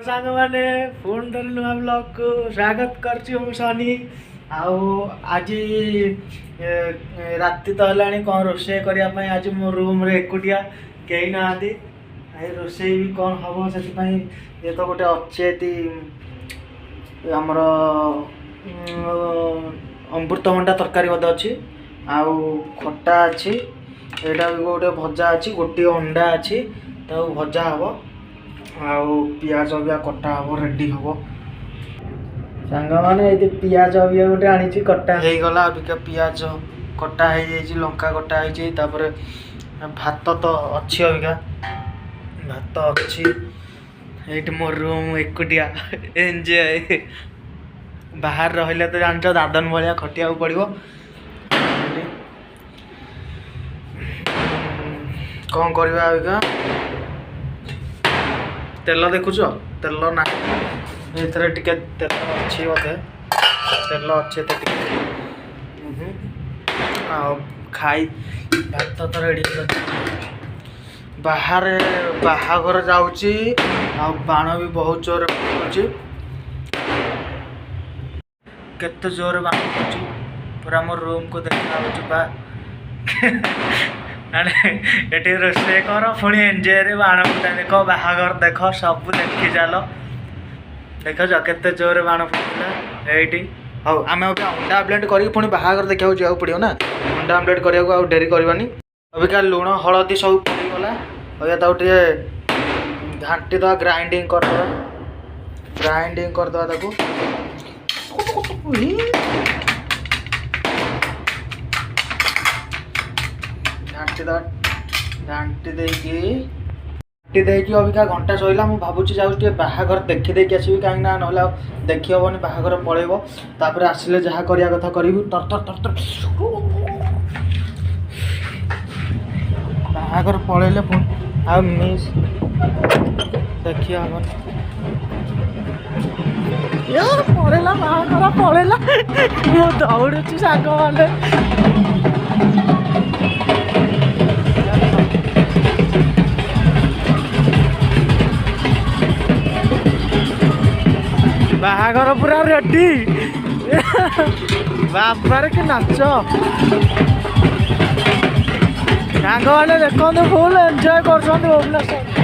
सांग मैंने फोन धर नुआ ब्लॉग को स्वागत कर सनी आज राति तो है कौन रोषे करने आज मो रूम रे एकुटिया कहीं ना रोषे भी कौन हम से ये तो गोटे अच्छे आमर अमृतभंडा तरकारी अच्छी आउ खटा अच्छी यहाँ भी गोटे भजा अच्छी गोटे अंडा अच्छी तो भजा हम आउ पियाज भी कटा हम रेडी हम सांग मैंने ये पियाज भी गोटे आनी कटा हो गला अबिका पियाज कटा हो लंका कटा हो भात तो अच्छी अबिका भात अच्छी ये मो रूम एकुटिया एंजॉय बाहर रहिले तो जान दादन भाया खटिया पड़ो कौन करवा अबिका तेल देखुच तेल ना ये टिके तेल अच्छी बोधे तेल अच्छे खाई भात तो रेडी बाहर बाहाघर जाऊँगी बाण भी बहुत जोर पड़ुची केते जोर बाण पड़ुची पूरा मोर रूम को देखा ये रोषे कर पुणी एंजॉय रे बाण फुटा देख बाहाघर देख सब देखी चल देख केते जोर बाण फुटा ये हाँ आम अंडा आमलेट कर पुणी बाहाघर देखा जाओ पड़ो ना अंडा आमलेट करने डेरी करवानी अबिका लुण हलदी सब पड़गला अबिका घाटी दवा ग्राइंडिंग करदे घाटी देकी अबिका घंटा सैला मुझे भावुँ जाऊँ बाहाघर देखी देखी आसबि कहीं ना ना देखी हेनी बाहाघर पलैब तापर आसिले जहाँ करिया कथा करू तर तर तर तर बाहाघर पलैले आ मिस देखी हम पलैला बाहाघर पलैला मु दौड़ुची सांग वाले बाहाघर पूरा रेडी बाबार के नाच सांग मैंने देखते फुल एंजॉय कर भुवनेश्वर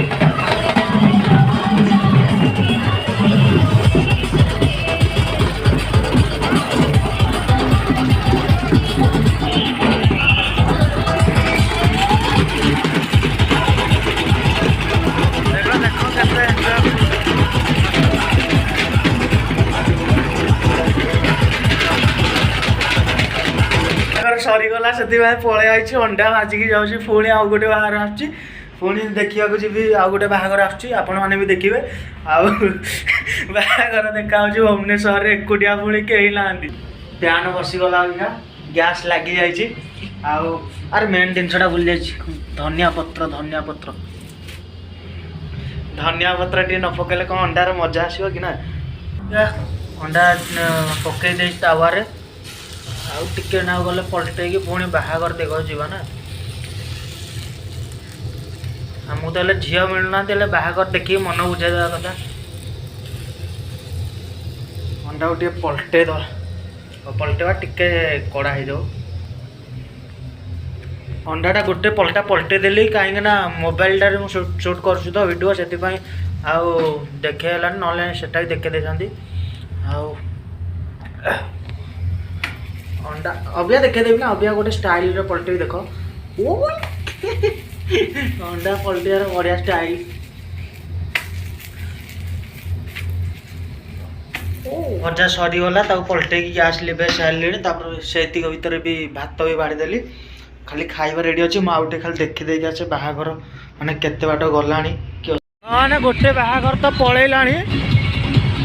सरीगला से पलि आई अंडा भाजिकी जाऊँगी पुणी आउ गोटे बाहर आसुँच पुणी देखा जी आउ गोटे बाहाघर आसने भी देखिए बाहाघर देखा भुवनेश्वर एकुटिया पुणी कहीं ना फैन बसीगला अबिका गैस लगी जा आर मेन जिनसा भूल जा धनिया पत्र टे न पकड़े कौन अंडार मजा आसो कि ना अंडा पकई दे तावारे आउ टिके ना गले पलटेगी पुणी बाहाघर देख जावा ना मुझे तो झील मिलूना बाहाघर देखिए मन बुझे देवा कथा अंडा को पलटे पलटेवा टिके कड़ा हो जाओ अंडाटा गोटे पलटे देली कहीं ना मोबाइल टारे मुझे शूट कर वीडियो से देखे ना से देखे देती अंडा अबिया देखे देवी ना अबिया गोटे स्टाइल रे पलटे देख अंडा पलटियार बढ़िया स्टाइल भजा सरीगला पलटे गैस लिभे सारे से भितर भी भात भी बाड़ीदेली खाली खाଇବା रेडी अच्छे मुझे खाली देखी देखी आसे बाहाघर माने केते बाट गलानी मैंने गोटे बाहाघर तो पलैलानी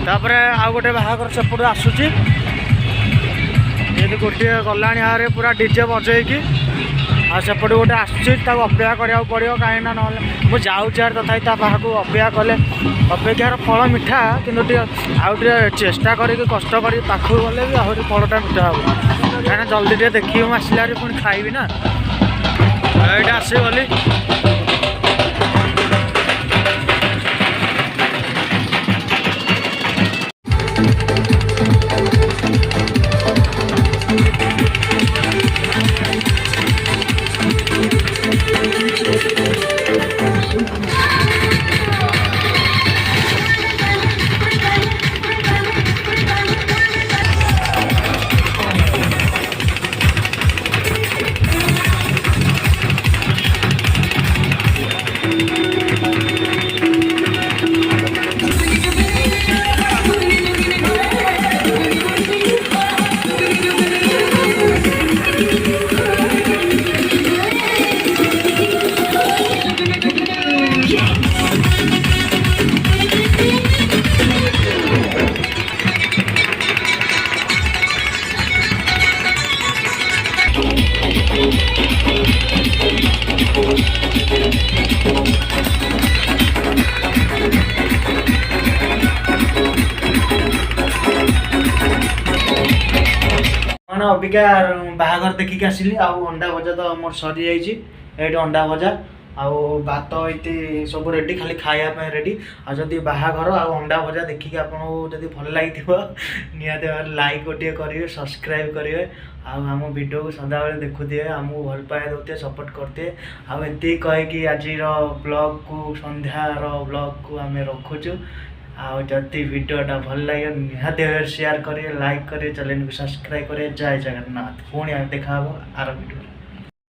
आउ गोटे बाहाघर सेपट आसूची ये गोटे गला पूरा डीजे बजेकी आसेपटे गोटे आसपा करा पड़ो कहीं ना ना मुझे जाऊँ तथा ताक अपेक्षा कले अपेक्षार फल मिठा कि आउ चेष्टा करी कष्ट कर पाखक गले भी आहरी फलटा मिठा हम कहीं जल्दी देखिए मुझे आसला पुणी खाइबी ना ये आसगली ମାନେ ଅବିକା ବାହାଘର ଦେଖିକି ଆସିଲି ଆଉ ଅଣ୍ଡା ଭଜା ତ ମୋର ସରିଯାଇଛି ଏଇଠି ଅଣ୍ଡା ଭଜା ଆଉ ଭାତ ଏଇଠି ସବୁ ରେଡ଼ି ଖାଲି ଖାଇବା ପାଇଁ ରେଡ଼ି ଆଉ ଯଦି ବାହାଘର ଆଉ ଅଣ୍ଡା ଭଜା ଦେଖିକି ଆପଣଙ୍କୁ ଯଦି ଭଲ ଲାଗିଥିବ ନିହାତି ଭାବରେ ଲାଇକ୍ ଗୋଟିଏ କରିବେ ସବସ୍କ୍ରାଇବ୍ କରିବେ ଆଉ ଆମ ଭିଡ଼ିଓକୁ ସଦାବେଳେ ଦେଖୁଥିବେ ଆମକୁ ଭଲ ପାଇବା ଦେଉଥିବେ ସପୋର୍ଟ କରୁଥିବେ ଆଉ ଏତିକି କହିକି ଆଜିର ବ୍ଲଗ୍କୁ ସନ୍ଧ୍ୟାର ବ୍ଲଗ୍କୁ ଆମେ ରଖୁଛୁ ଆଉ ଯଦି ଭିଡ଼ିଓଟା ଭଲ ଲାଗେ ନିହାତି ଭାବରେ ସେୟାର କରିବେ ଲାଇକ୍ କରିବେ ଚ୍ୟାନେଲକୁ ସବସ୍କ୍ରାଇବ୍ କରିବେ ଜୟ ଜଗନ୍ନାଥ ପୁଣି ଦେଖା ହେବ ଆର ଭିଡ଼ିଓରେ।